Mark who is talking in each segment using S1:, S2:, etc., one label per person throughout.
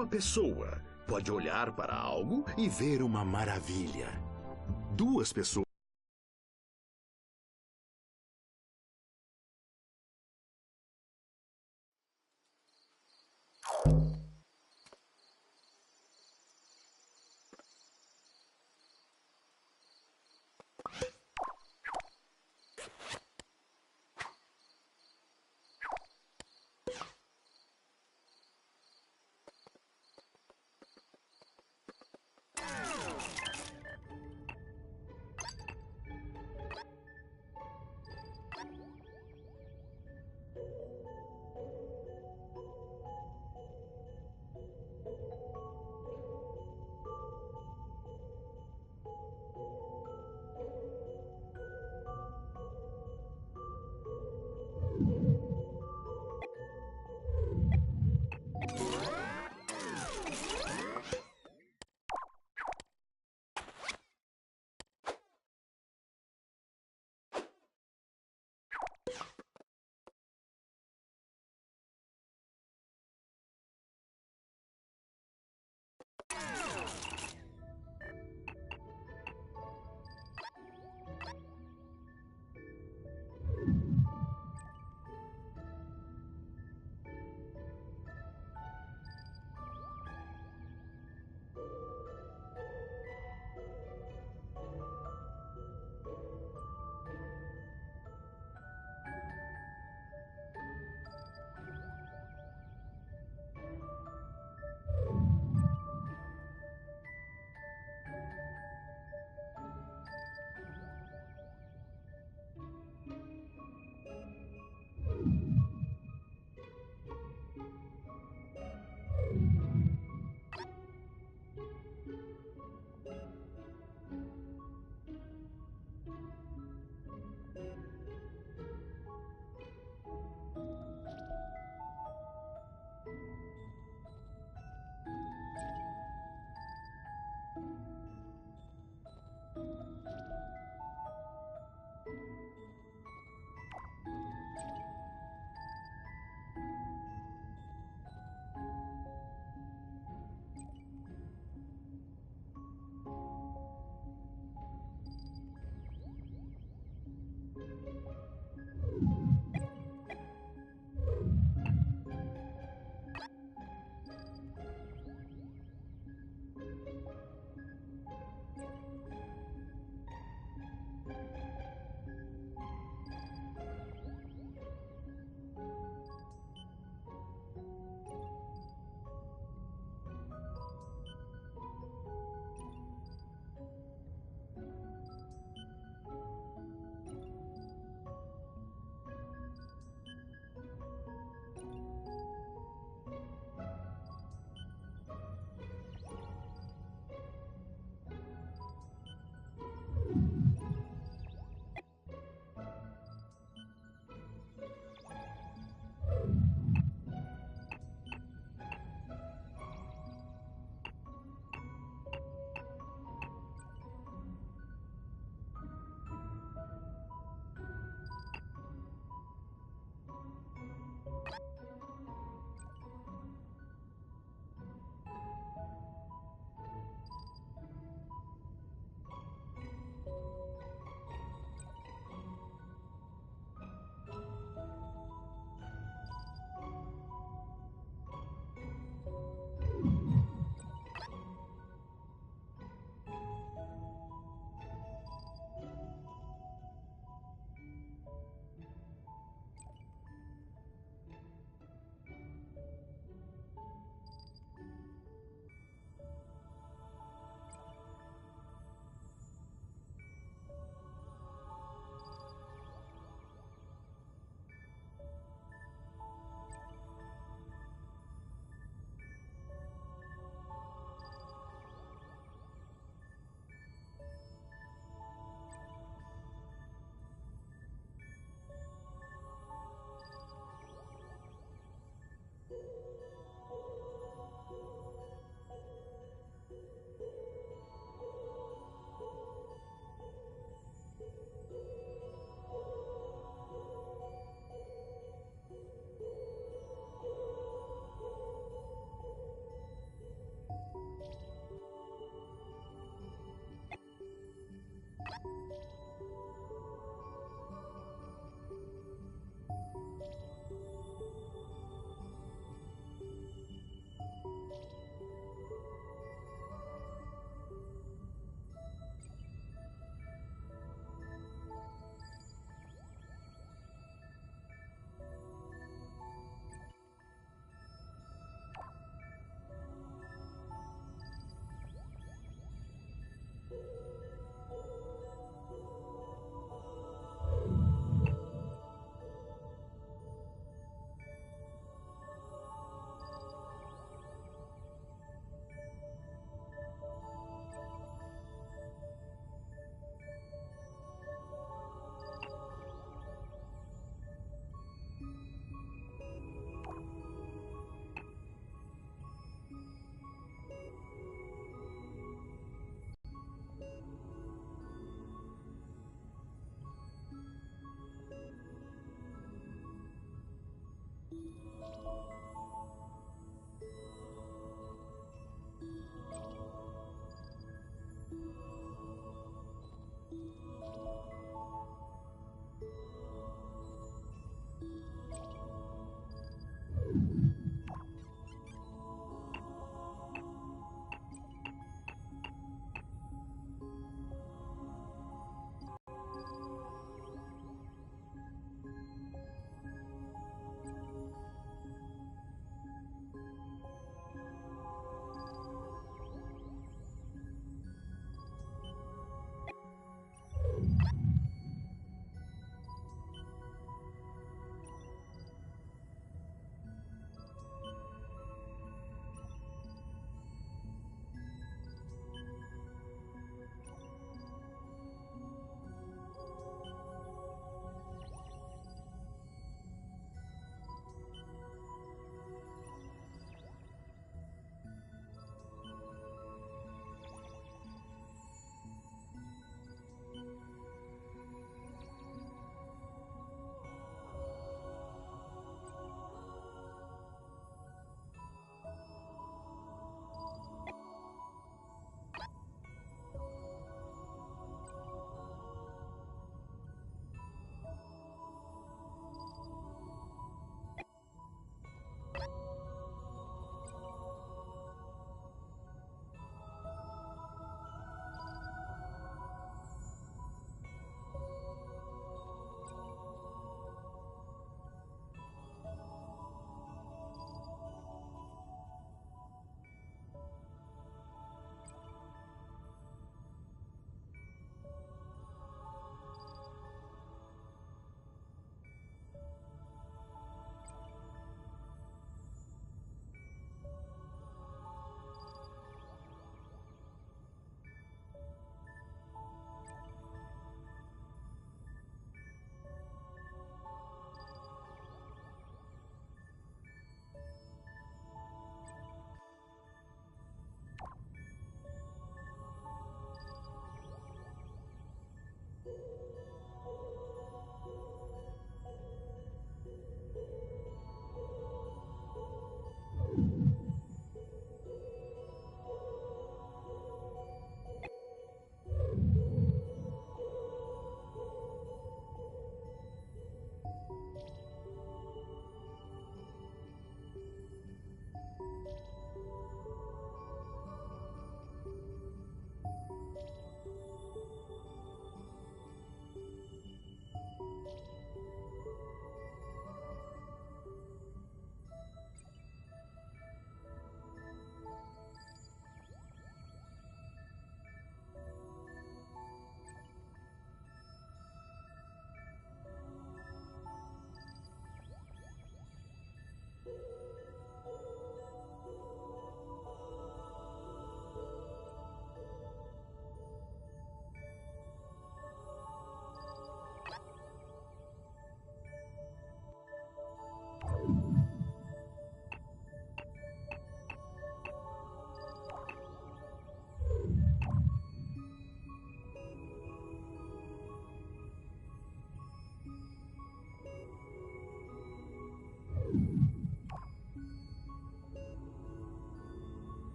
S1: Uma pessoa pode olhar para algo e ver uma maravilha. Duas pessoas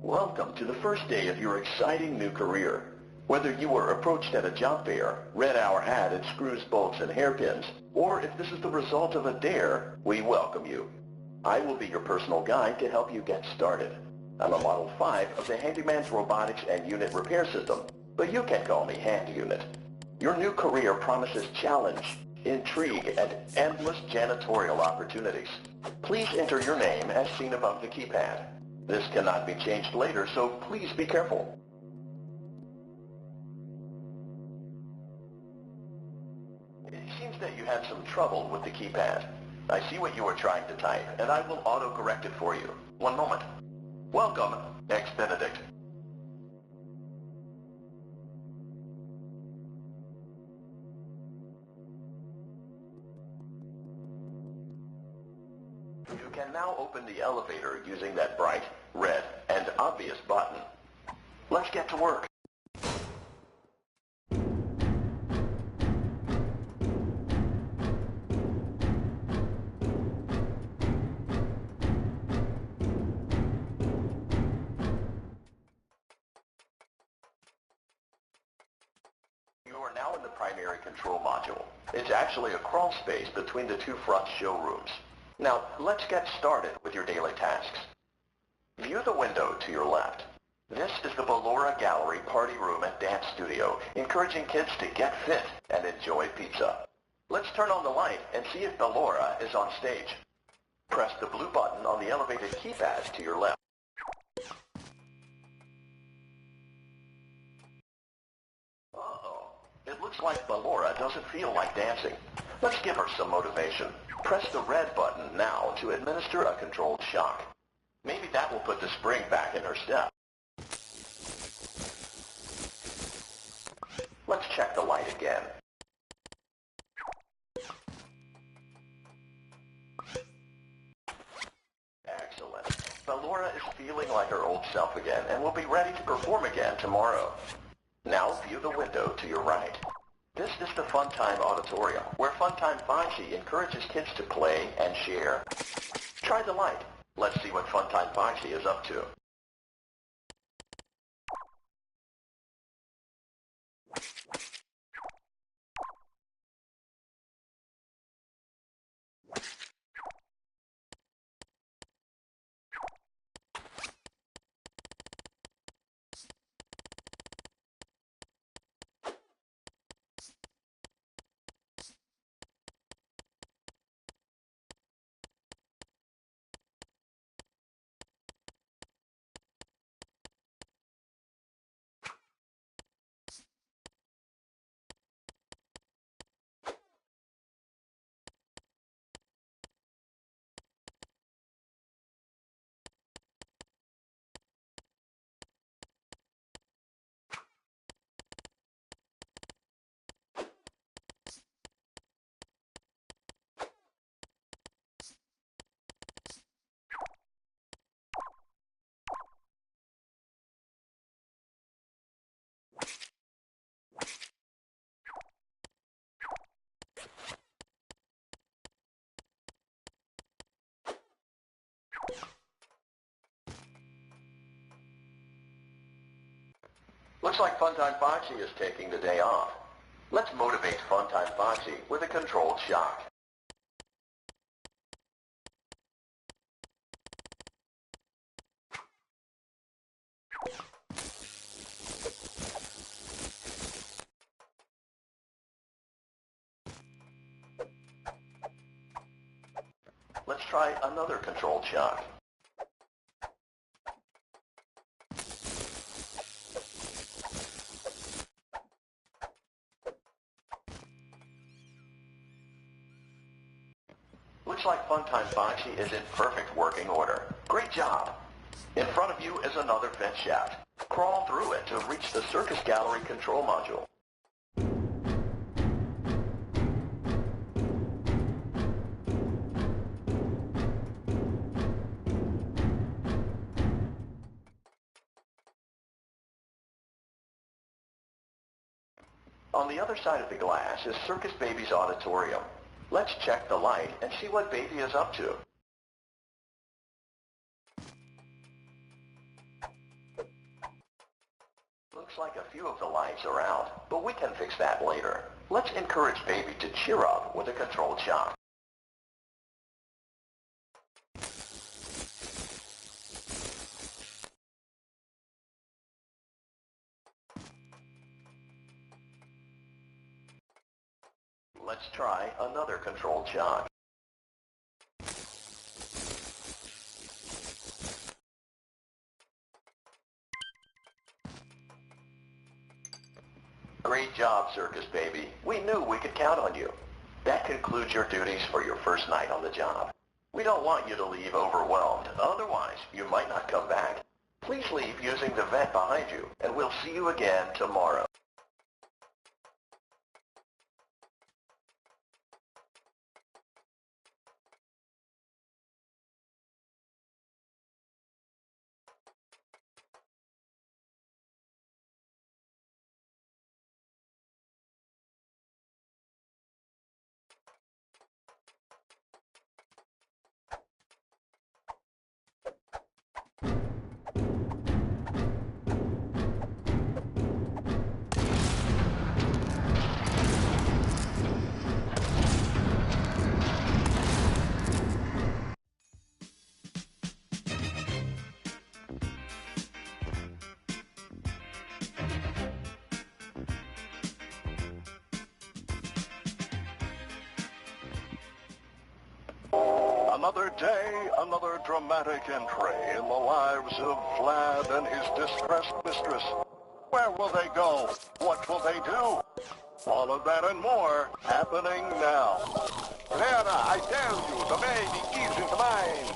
S2: Welcome to the first day of your exciting new career. Whether you were approached at a job fair, read our ad at screws, bolts, and hairpins, or if this is the result of a dare, we welcome you. I will be your personal guide to help you get started. I'm a Model 5 of the Handyman's Robotics and Unit Repair System, but you can call me Hand Unit. Your new career promises challenge, intrigue, and endless janitorial opportunities. Please enter your name as seen above the keypad. This cannot be changed later, so please be careful. It seems that you had some trouble with the keypad. I see what you are trying to type, and I will auto-correct it for you. One moment. Welcome, ex-Benedict. You can now open the elevator using that bright, red, and obvious button. Let's get to work. You are now in the primary control module. It's actually a crawl space between the two front showrooms. Now, let's get started with your daily tasks. View the window to your left. This is the Ballora Gallery Party Room and Dance Studio, encouraging kids to get fit and enjoy pizza. Let's turn on the light and see if Ballora is on stage. Press the blue button on the elevated keypad to your left. Uh-oh. It looks like Ballora doesn't feel like dancing. Let's give her some motivation. Press the red button now to administer a controlled shock. Maybe that will put the spring back in her step. Let's check the light again. Excellent. Ballora is feeling like her old self again and will be ready to perform again tomorrow. Now view the window to your right. This is the Funtime Auditorium, where Funtime Foxy encourages kids to play and share. Try the light. Let's see what Funtime Foxy is up to. Looks like Funtime Foxy is taking the day off. Let's motivate Funtime Foxy with a controlled shock. Let's try another controlled shock. Looks like Funtime Foxy is in perfect working order. Great job! In front of you is another vent shaft. Crawl through it to reach the Circus Gallery control module. On the other side of the glass is Circus Baby's auditorium. Let's check the light and see what Baby is up to. Looks like a few of the lights are out, but we can fix that later. Let's encourage Baby to cheer up with a controlled shock. Let's try another controlled shock. Great job, Circus Baby. We knew we could count on you. That concludes your duties for your first night on the job. We don't want you to leave overwhelmed. Otherwise, you might not come back. Please leave using the vent behind you, and we'll see you again tomorrow.
S3: Another day, another dramatic entry in the lives of Vlad and his distressed mistress. Where will they go? What will they do? All of that and more happening now.
S4: Clara, I tell you, the baby isn't mine.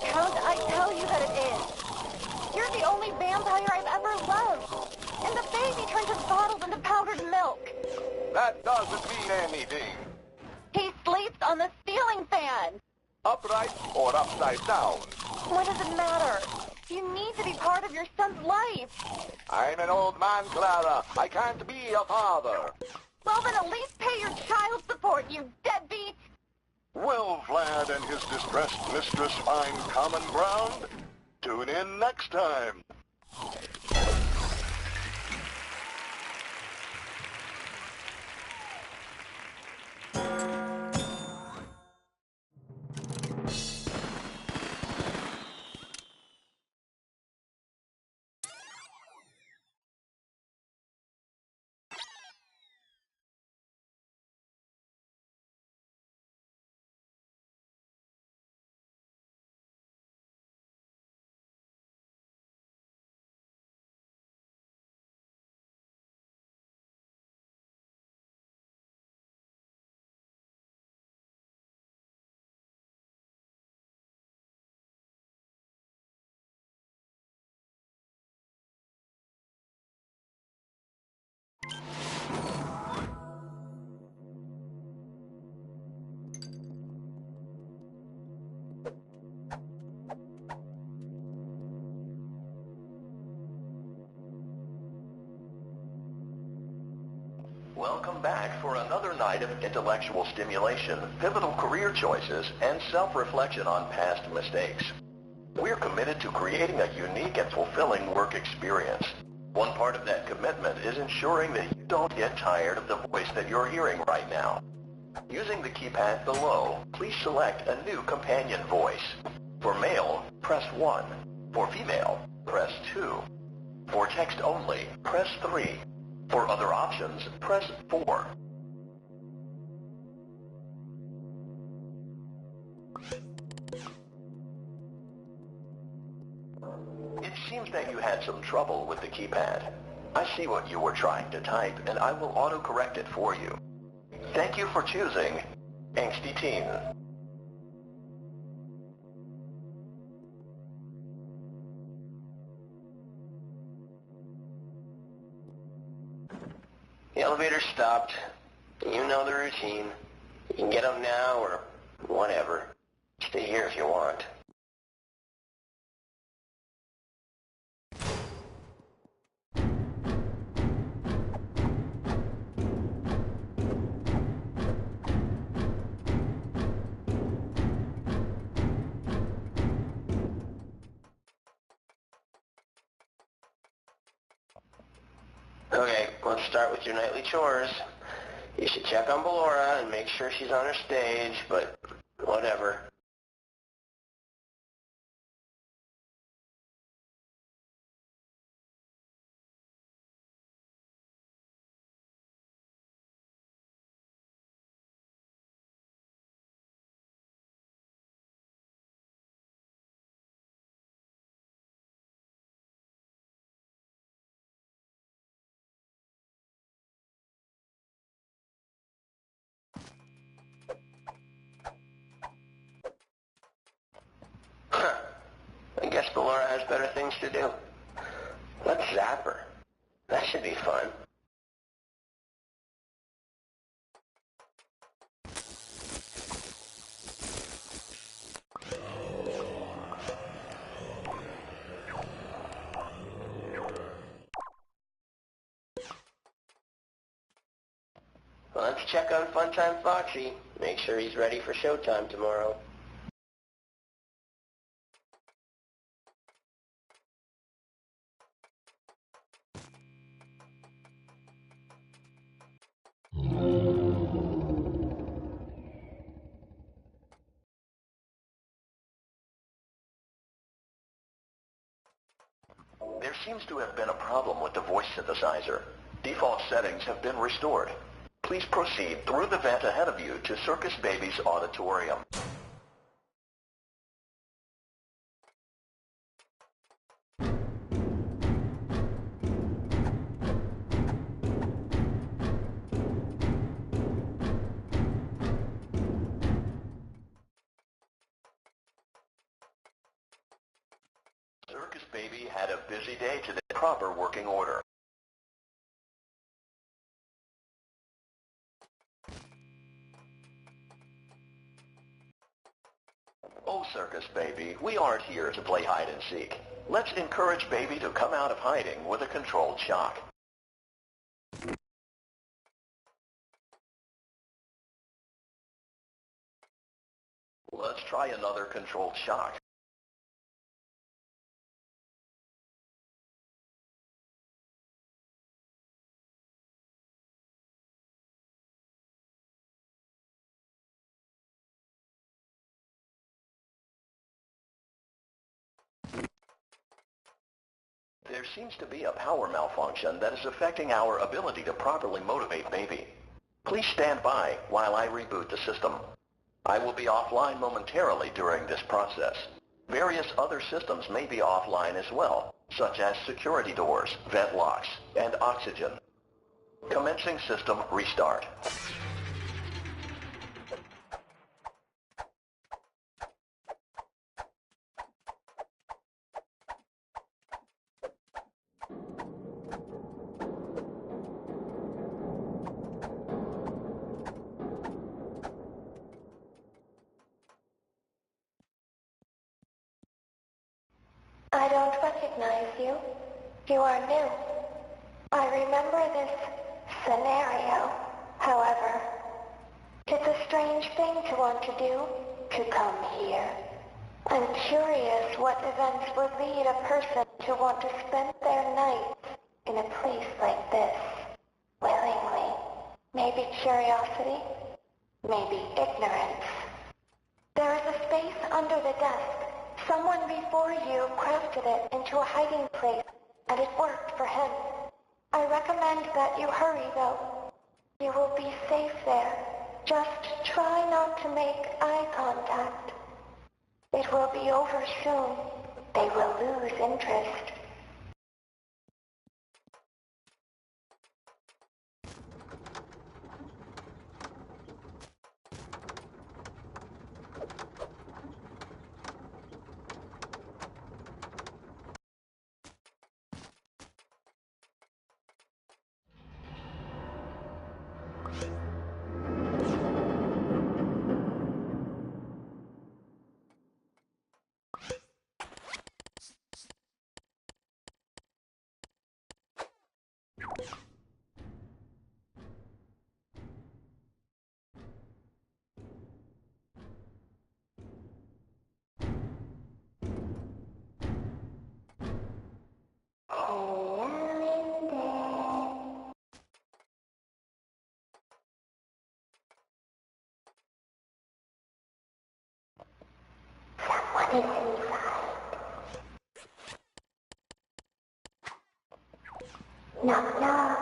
S5: Count, I tell you that it is. You're the only vampire I've ever loved. And the baby turned his bottles into powdered milk.
S4: That doesn't mean anything.
S5: He sleeps on the ceiling fan.
S4: Upright or upside down.
S5: What does it matter? You need to be part of your son's life.
S4: I'm an old man, Clara. I can't be a father.
S5: Well, then at least pay your child support, you deadbeat.
S3: Will Vlad and his distressed mistress find common ground? Tune in next time.
S2: Welcome back for another night of intellectual stimulation, pivotal career choices, and self-reflection on past mistakes. We're committed to creating a unique and fulfilling work experience. One part of that commitment is ensuring that you don't get tired of the voice that you're hearing right now. Using the keypad below, please select a new companion voice. For male, press 1. For female, press 2. For text only, press 3. For other options, press 4. It seems that you had some trouble with the keypad. I see what you were trying to type, and I will auto-correct it for you. Thank you for choosing Angsty Teen.
S6: The elevator stopped. You know the routine. You can get up now or whatever. Stay here if you want. Okay, let's start with your nightly chores. You should check on Ballora and make sure she's on her stage, but whatever. Huh. I guess Ballora has better things to do. Let's zap her. That should be fun. Let's check on Funtime Foxy. Make sure he's ready for showtime tomorrow.
S2: There seems to have been a problem with the voice synthesizer. Default settings have been restored. Please proceed through the vent ahead of you to Circus Baby's auditorium. Circus Baby had a busy day today. Proper working order. Oh, Circus Baby, we aren't here to play hide and seek. Let's encourage Baby to come out of hiding with a controlled shock. Let's try another controlled shock. There seems to be a power malfunction that is affecting our ability to properly motivate Baby. Please stand by while I reboot the system. I will be offline momentarily during this process. Various other systems may be offline as well, such as security doors, vent locks, and oxygen. Commencing system restart.
S5: I don't recognize you. You are new. I remember this scenario, however. It's a strange thing to want to do, to come here. I'm curious what events would lead a person to want to spend their nights in a place like this, willingly. Maybe curiosity, maybe ignorance. There is a space under the desk. Someone before you crafted it into a hiding place, and it worked for him. I recommend that you hurry, though. You will be safe there. Just try not to make eye contact. It will be over soon. They will lose interest. It's inside. Knock, knock.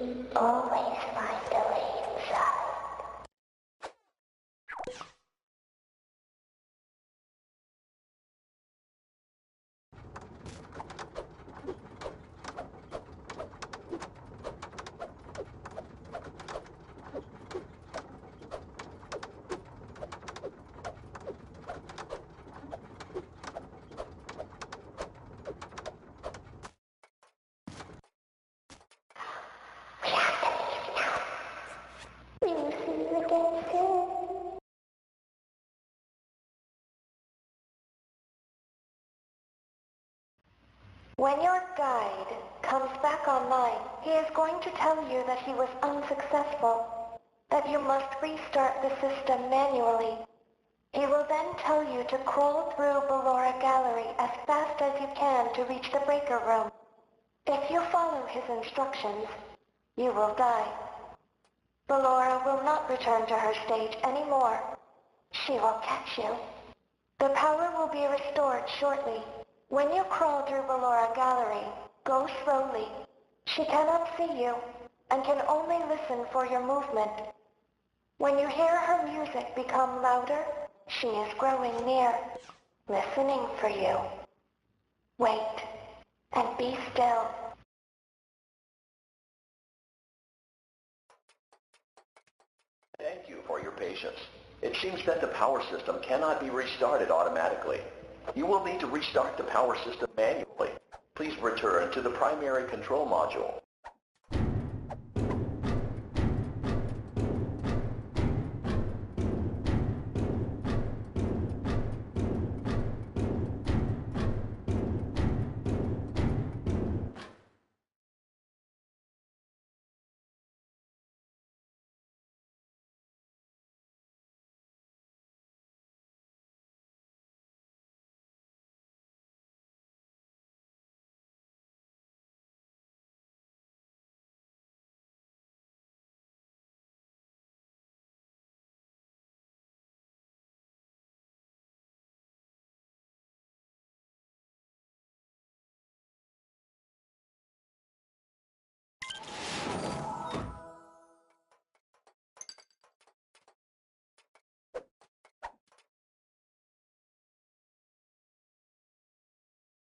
S5: We always find a way inside. We will see you again soon. When your guide comes back online, he is going to tell you that he was unsuccessful, that you must restart the system manually. He will then tell you to crawl through Ballora Gallery as fast as you can to reach the breaker room. If you follow his instructions, you will die. Ballora will not return to her stage anymore. She will catch you. The power will be restored shortly. When you crawl through Ballora Gallery, go slowly. She cannot see you and can only listen for your movement. When you hear her music become louder, she is growing near, listening for you. Wait and be still.
S2: Thank you for your patience. It seems that the power system cannot be restarted automatically. You will need to restart the power system manually. Please return to the primary control module.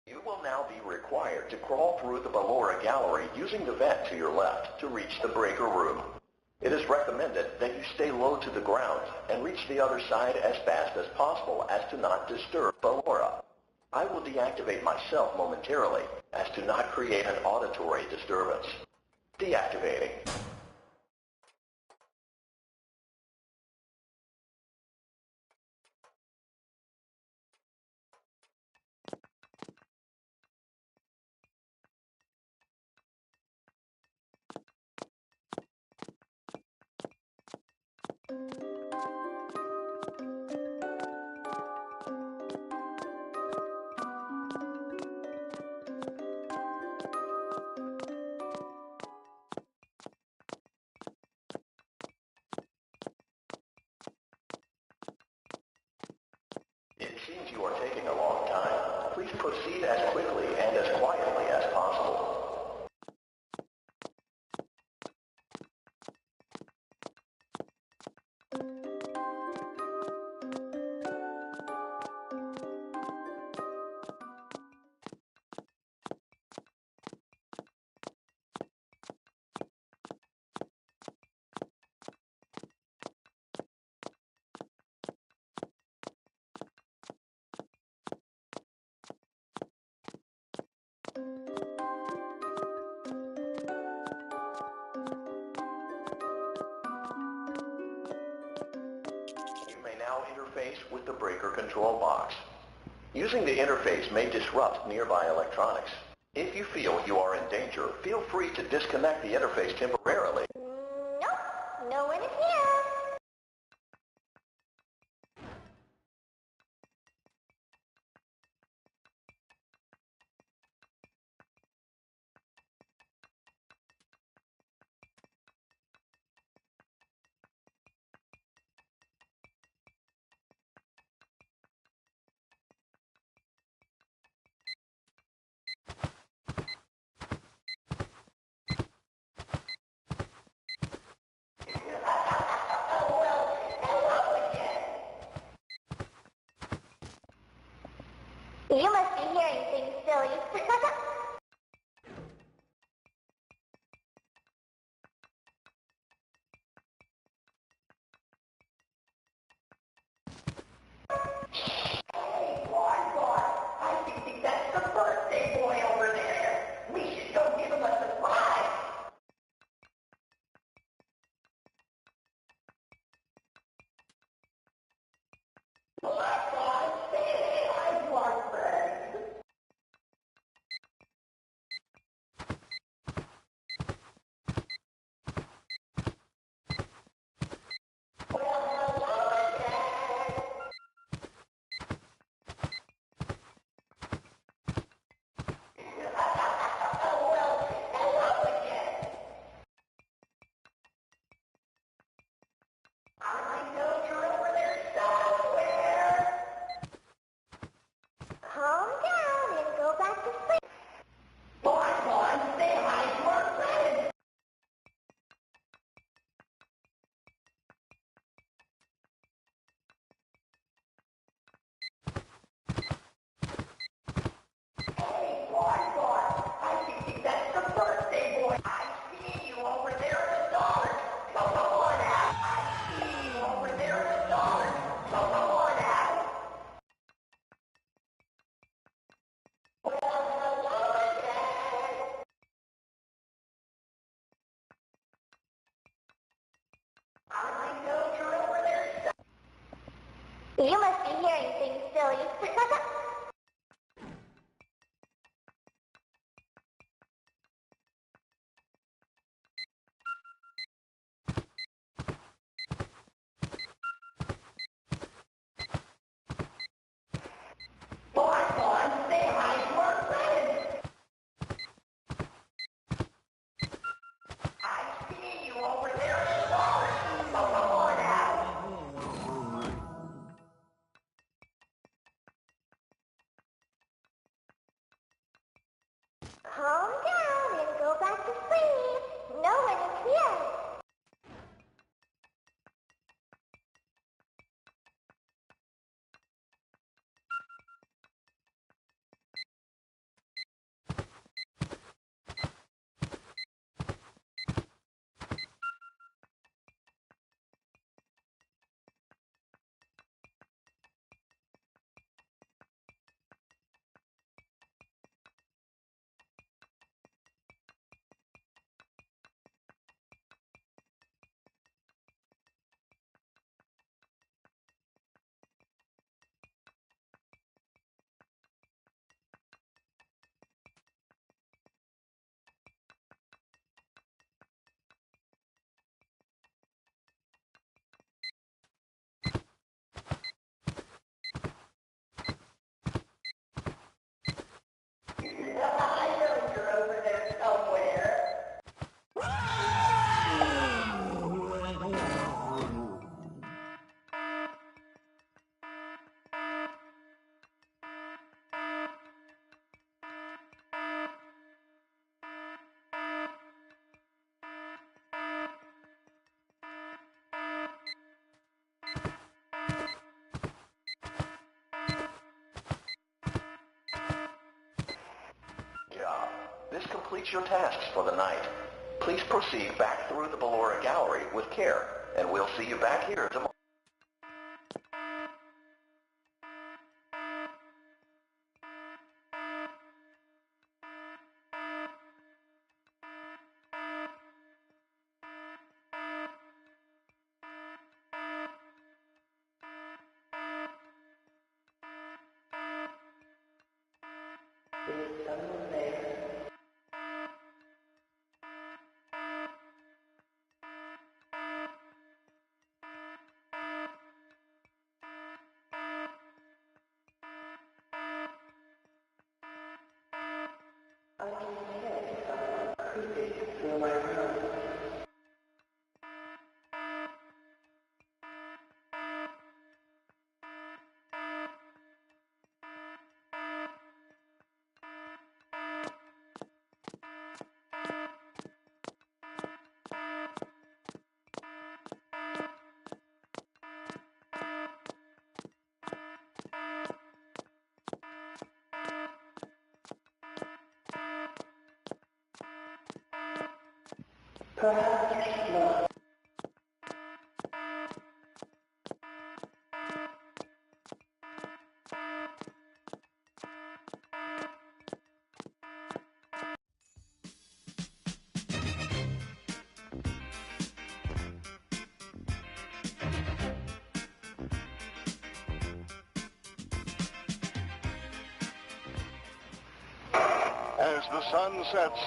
S2: You will now be required to crawl through the Ballora Gallery using the vent to your left to reach the breaker room. It is recommended that you stay low to the ground and reach the other side as fast as possible as to not disturb Ballora. I will deactivate myself momentarily as to not create an auditory disturbance. Deactivating. It seems you are taking a long time. Please proceed as quickly and as quietly as possible. You may now interface with the breaker control box. Using the interface may disrupt nearby electronics. If you feel you are in danger, feel free to disconnect the interface temporarily.
S5: Nope, no one is here. You must be hearing things, silly. Hey, boy, I think that's the birthday boy over there. We should go give him a surprise. Black boy, say hi, boyfriend. Calm down and go back to sleep. Bon, say hi to our friend. Hey, Bon, I think that's the birthday boy. I see you over there in the dark. Come on out. I see you over there in the dark. Come on out. Well, hello again. I know you're over there. You must be hearing things, silly. Bon, say hi to our friend. I see you over there in the dark. Come on out. Calm down and go back to sleep. No one is here. I know you're over there somewhere.
S2: Job. This completes your tasks for the night. Please proceed back through the Ballora Gallery with care, and we'll see you back here tomorrow.
S3: As the sun sets,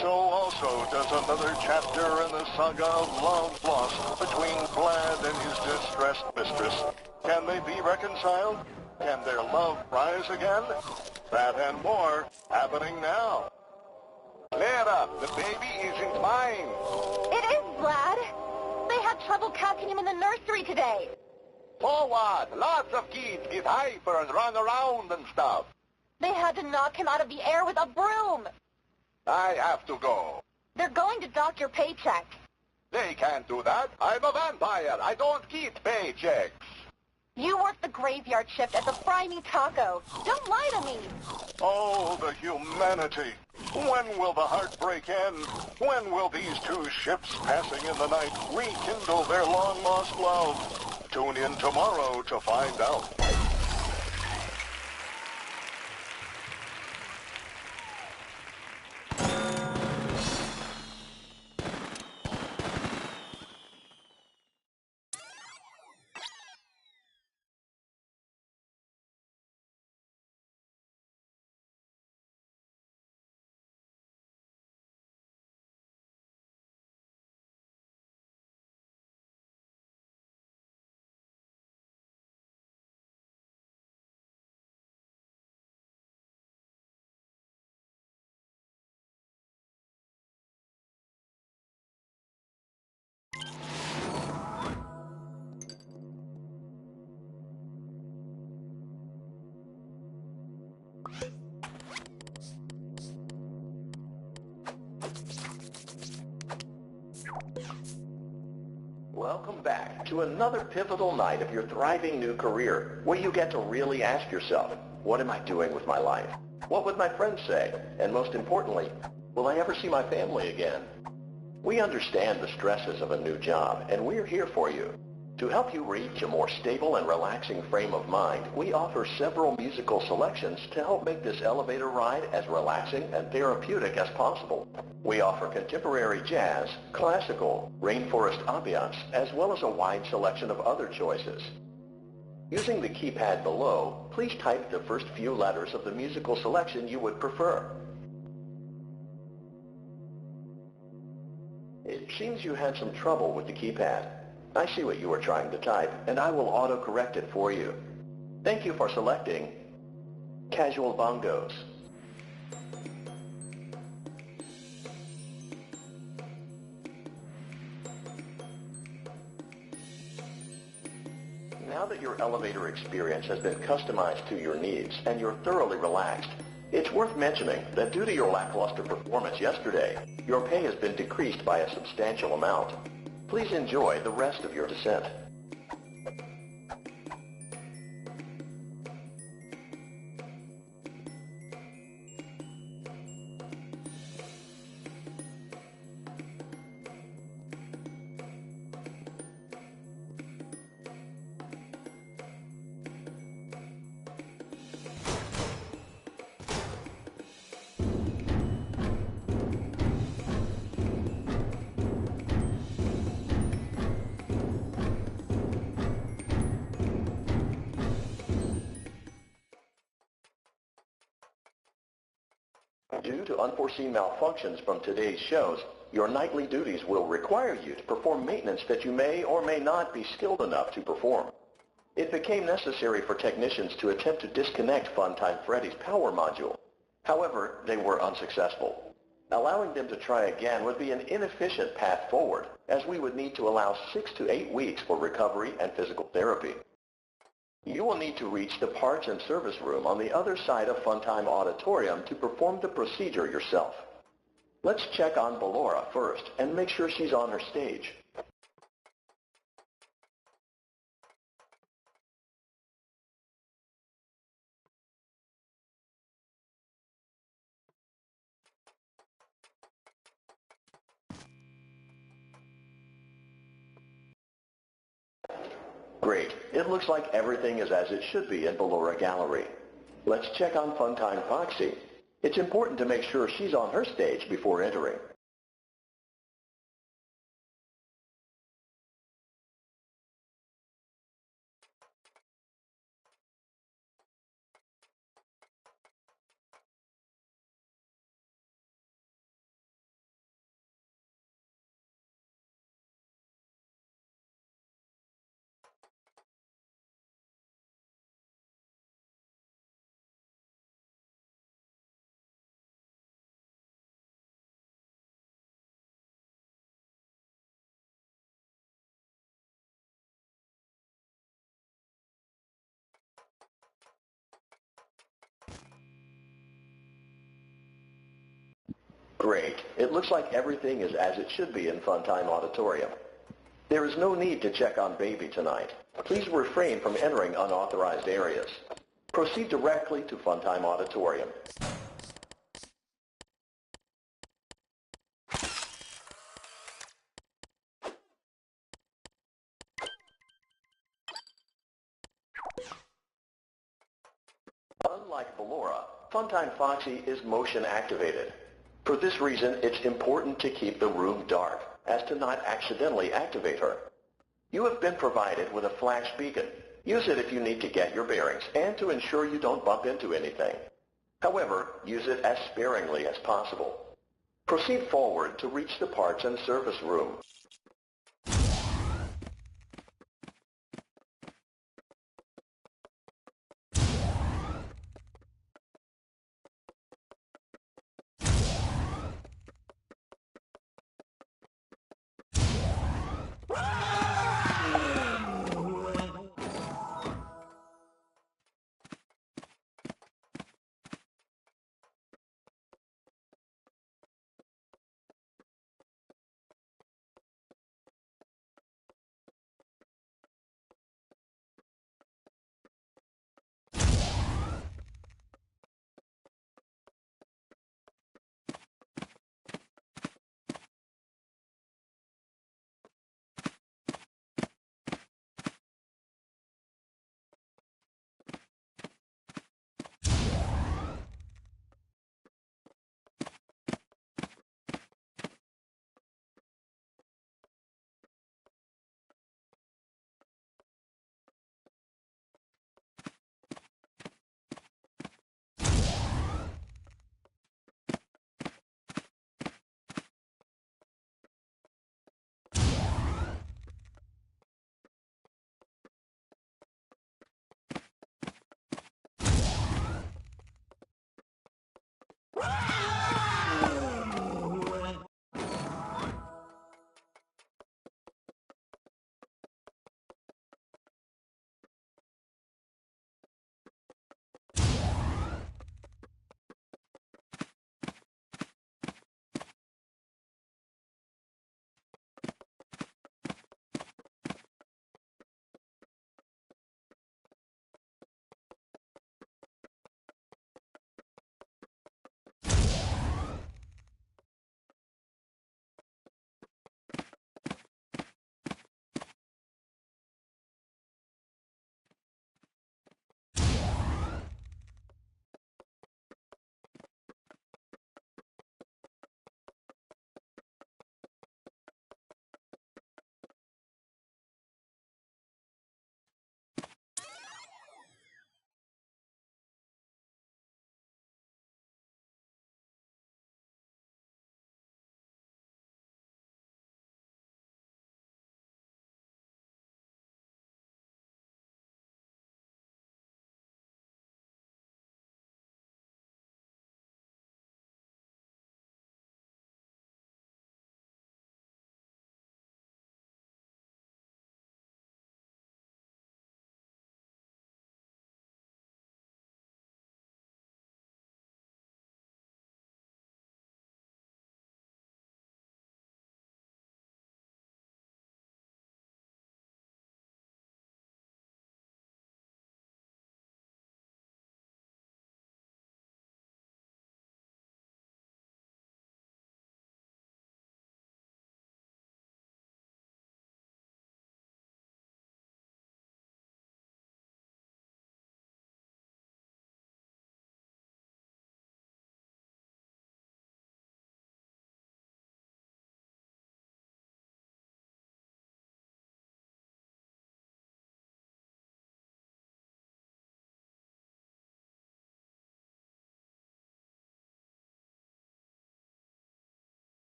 S3: so also does another chapter in the saga of love lost between Vlad and his distressed mistress. Can they be reconciled? Can their love rise again? That and more happening now.
S4: Clara, the baby isn't mine.
S7: It is, Vlad. They had trouble catching him in the nursery today.
S4: Forward! Lots of kids get hyper and run around and stuff.
S7: They had to knock him out of the air with a broom.
S4: I have to go.
S7: They're going to dock your paycheck.
S4: They can't do that. I'm a vampire. I don't get paychecks.
S7: You work the graveyard shift at the Fry Me Taco. Don't lie to me.
S3: Oh, the humanity. When will the heartbreak end? When will these two ships passing in the night rekindle their long-lost love? Tune in tomorrow to find out.
S2: Welcome back to another pivotal night of your thriving new career, where you get to really ask yourself, what am I doing with my life? What would my friends say? And most importantly, will I ever see my family again? We understand the stresses of a new job, and we're here for you. To help you reach a more stable and relaxing frame of mind, we offer several musical selections to help make this elevator ride as relaxing and therapeutic as possible. We offer contemporary jazz, classical, rainforest ambiance, as well as a wide selection of other choices. Using the keypad below, please type the first few letters of the musical selection you would prefer. It seems you had some trouble with the keypad. I see what you were trying to type, and I will auto-correct it for you. Thank you for selecting Casual Bongos. Now that your elevator experience has been customized to your needs and you're thoroughly relaxed, it's worth mentioning that due to your lackluster performance yesterday, your pay has been decreased by a substantial amount. Please enjoy the rest of your descent. Due to unforeseen malfunctions from today's shows, your nightly duties will require you to perform maintenance that you may or may not be skilled enough to perform. It became necessary for technicians to attempt to disconnect Funtime Freddy's power module. However, they were unsuccessful. Allowing them to try again would be an inefficient path forward, as we would need to allow 6 to 8 weeks for recovery and physical therapy. You will need to reach the parts and service room on the other side of Funtime Auditorium to perform the procedure yourself. Let's check on Ballora first and make sure she's on her stage. Great. It looks like everything is as it should be in Ballora Gallery. Let's check on Funtime Foxy. It's important to make sure she's on her stage before entering. Great. It looks like everything is as it should be in Funtime Auditorium. There is no need to check on Baby tonight. Please refrain from entering unauthorized areas. Proceed directly to Funtime Auditorium. Unlike Ballora, Funtime Foxy is motion activated. For this reason, it's important to keep the room dark, as to not accidentally activate her. You have been provided with a flash beacon. Use it if you need to get your bearings and to ensure you don't bump into anything. However, use it as sparingly as possible. Proceed forward to reach the parts and service room.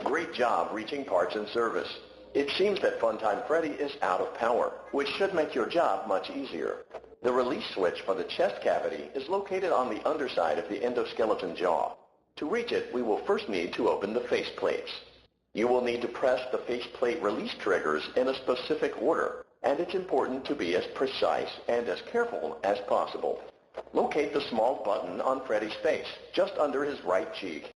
S2: Great job reaching parts and service. It seems that Funtime Freddy is out of power, which should make your job much easier. The release switch for the chest cavity is located on the underside of the endoskeleton jaw. To reach it, we will first need to open the face plates. You will need to press the faceplate release triggers in a specific order, and it's important to be as precise and as careful as possible. Locate the small button on Freddy's face, just under his right cheek.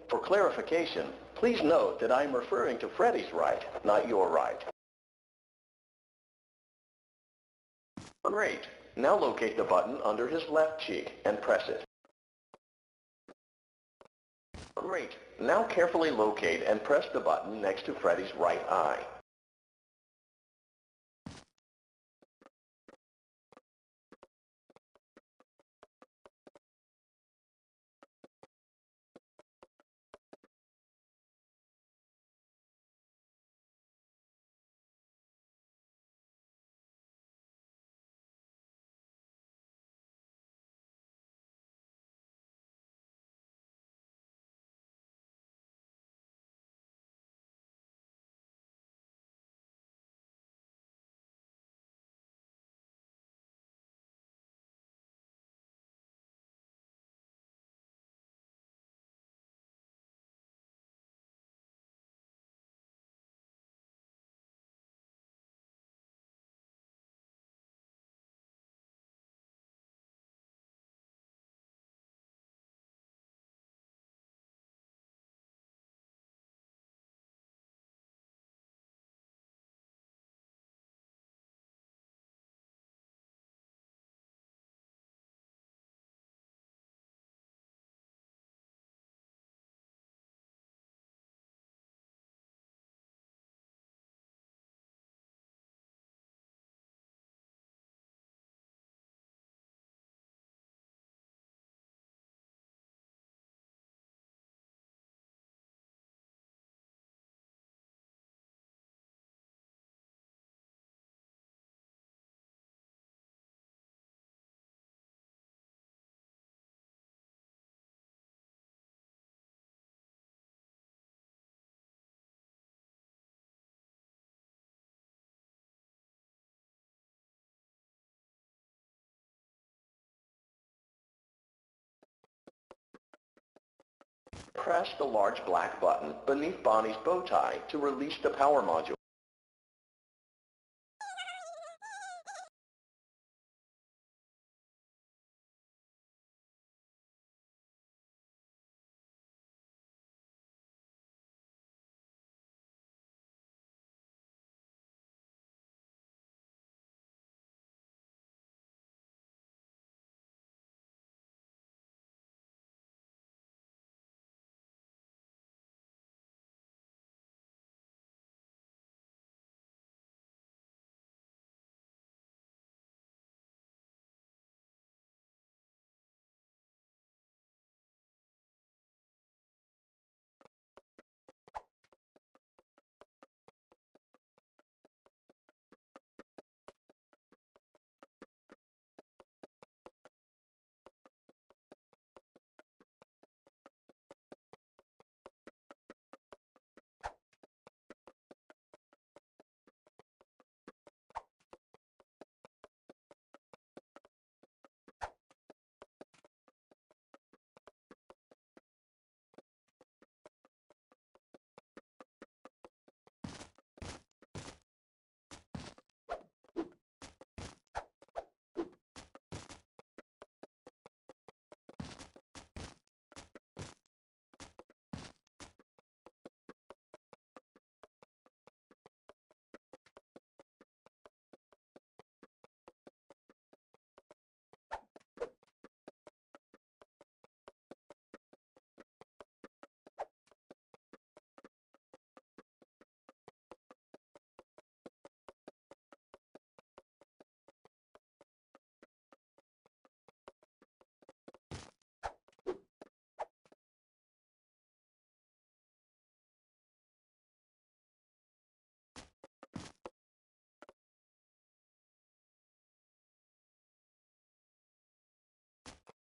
S2: For clarification, please note that I am referring to Freddy's right, not your right. Great. Now locate the button under his left cheek and press it. Great. Now carefully locate and press the button next to Freddy's right eye. Press the large black button beneath Bonnie's bow tie to release the power module.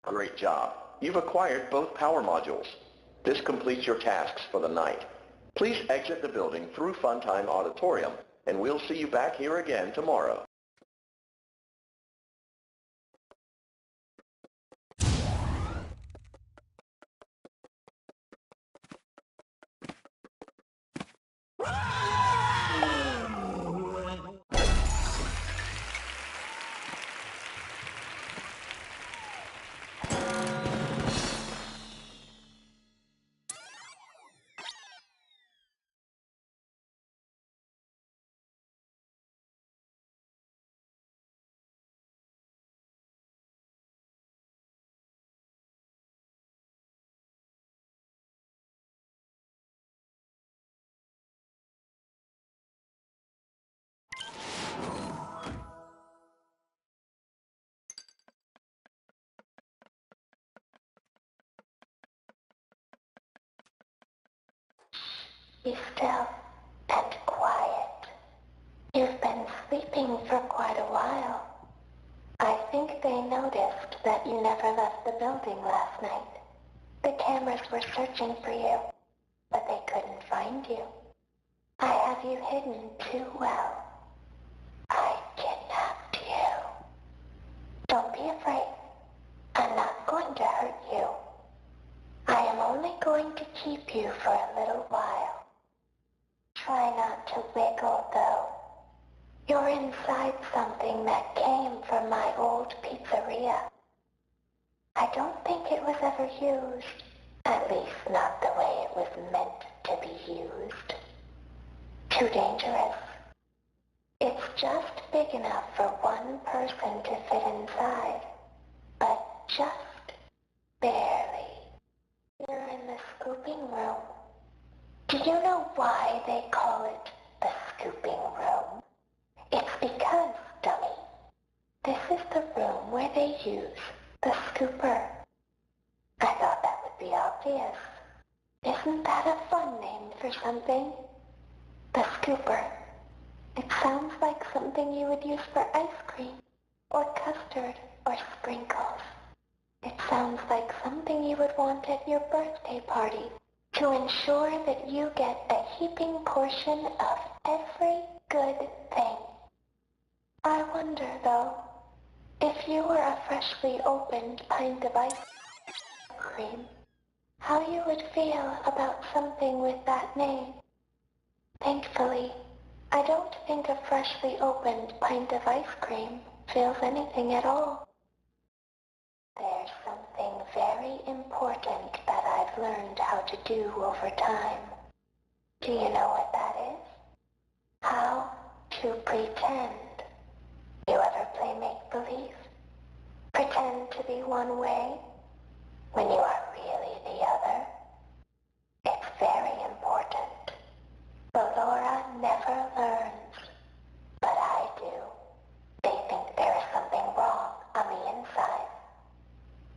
S2: Great job. You've acquired both power modules. This completes your tasks for the night. Please exit the building through Funtime Auditorium, and we'll see you back here again tomorrow.
S5: Be still and quiet. You've been sleeping for quite a while. I think they noticed that you never left the building last night. The cameras were searching for you, but they couldn't find you. I have you hidden too well. I kidnapped you. Don't be afraid. I'm not going to hurt you. I am only going to keep you for a little while. Try not to wiggle, though. You're inside something that came from my old pizzeria. I don't think it was ever used. At least not the way it was meant to be used. Too dangerous. It's just big enough for one person to fit inside. But just barely. You're in the scooping room. Do you know why they call it the scooping room? It's because, dummy, this is the room where they use the scooper. I thought that would be obvious. Isn't that a fun name for something? The scooper. It sounds like something you would use for ice cream, or custard, or sprinkles. It sounds like something you would want at your birthday party to ensure that you get a heaping portion of every good thing. I wonder, though, if you were a freshly opened pint of ice cream, how you would feel about something with that name. Thankfully, I don't think a freshly opened pint of ice cream feels anything at all. There's something very important that I've learned how to do over time. Do you know what that is? How to pretend. You ever play make-believe? Pretend to be one way when you are really the other. It's very important. Laura never learns, but I do. They think there is something wrong on the inside.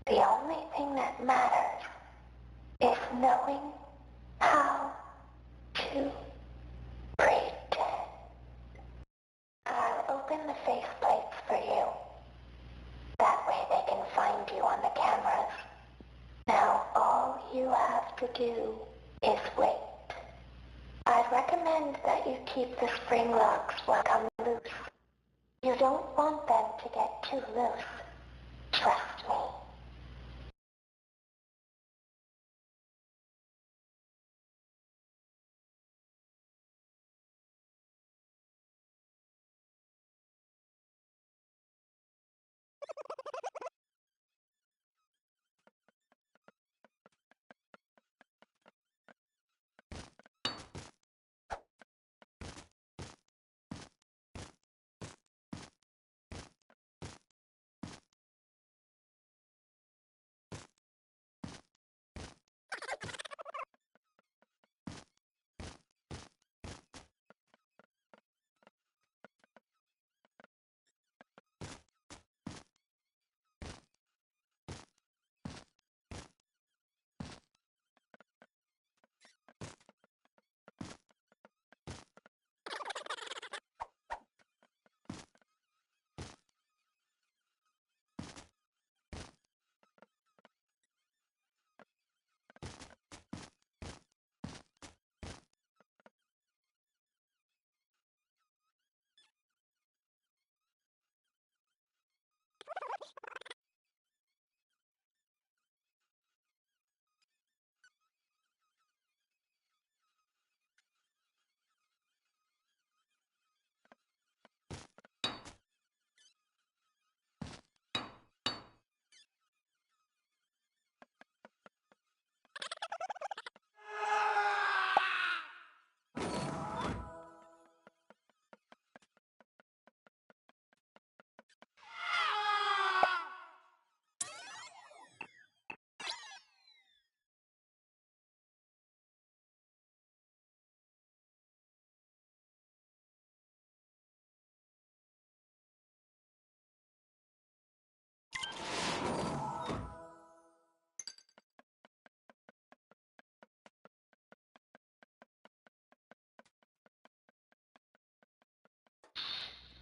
S5: The only thing that matters is knowing how to pretend. I'll open the faceplates for you. That way they can find you on the cameras. Now all you have to do is wait. I'd recommend that you keep the spring locks well come loose. You don't want them to get too loose. Trust me.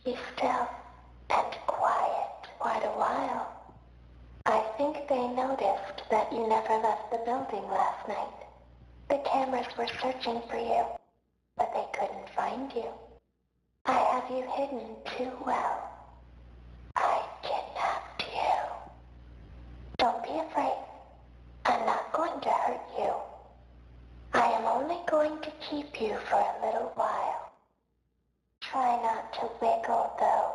S5: be still and quiet quite a while. I think they noticed that you never left the building last night. The cameras were searching for you, but they couldn't find you. I have you hidden too well. I kidnapped you. Don't be afraid. I'm not going to hurt you. I am only going to keep you for a little while. Try not to wiggle, though.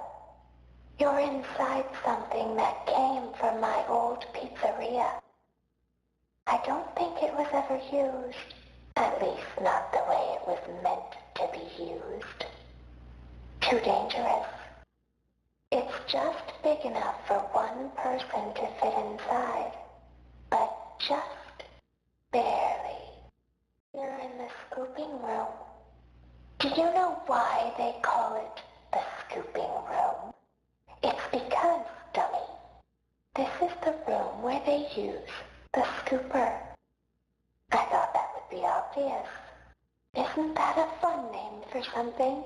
S5: You're inside something that came from my old pizzeria. I don't think it was ever used. At least not the way it was meant to be used. Too dangerous. It's just big enough for one person to fit inside, but just barely. You're in the scooping room. Do you know why they call it the scooping room? It's because, dummy, this is the room where they use the scooper. I thought that would be obvious. Isn't that a fun name for something?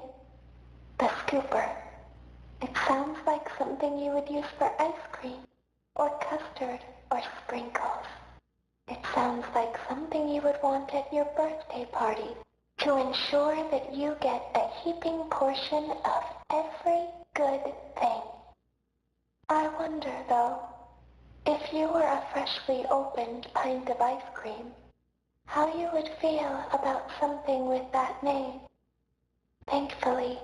S5: The scooper. It sounds like something you would use for ice cream, or custard, or sprinkles. It sounds like something you would want at your birthday party to ensure that you get a heaping portion of every good thing. I wonder, though, if you were a freshly opened pint of ice cream, how you would feel about something with that name. Thankfully,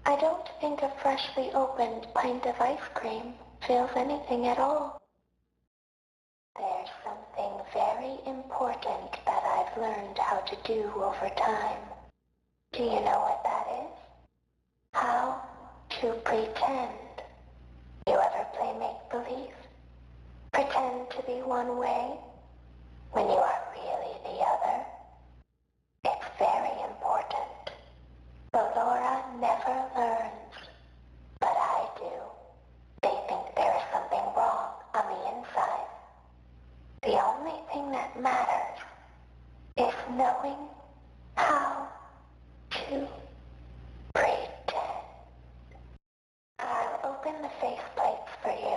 S5: I don't think a freshly opened pint of ice cream feels anything at all. There's something very important that I've learned how to do over time. Do you know what that is? How to pretend. You ever play make-believe? Pretend to be one way when you are really the other? It's very important. Ballora never learns, but I do. They think there is something wrong on the inside. The only thing that matters is knowing how to pretend. I'll open the faceplates for you.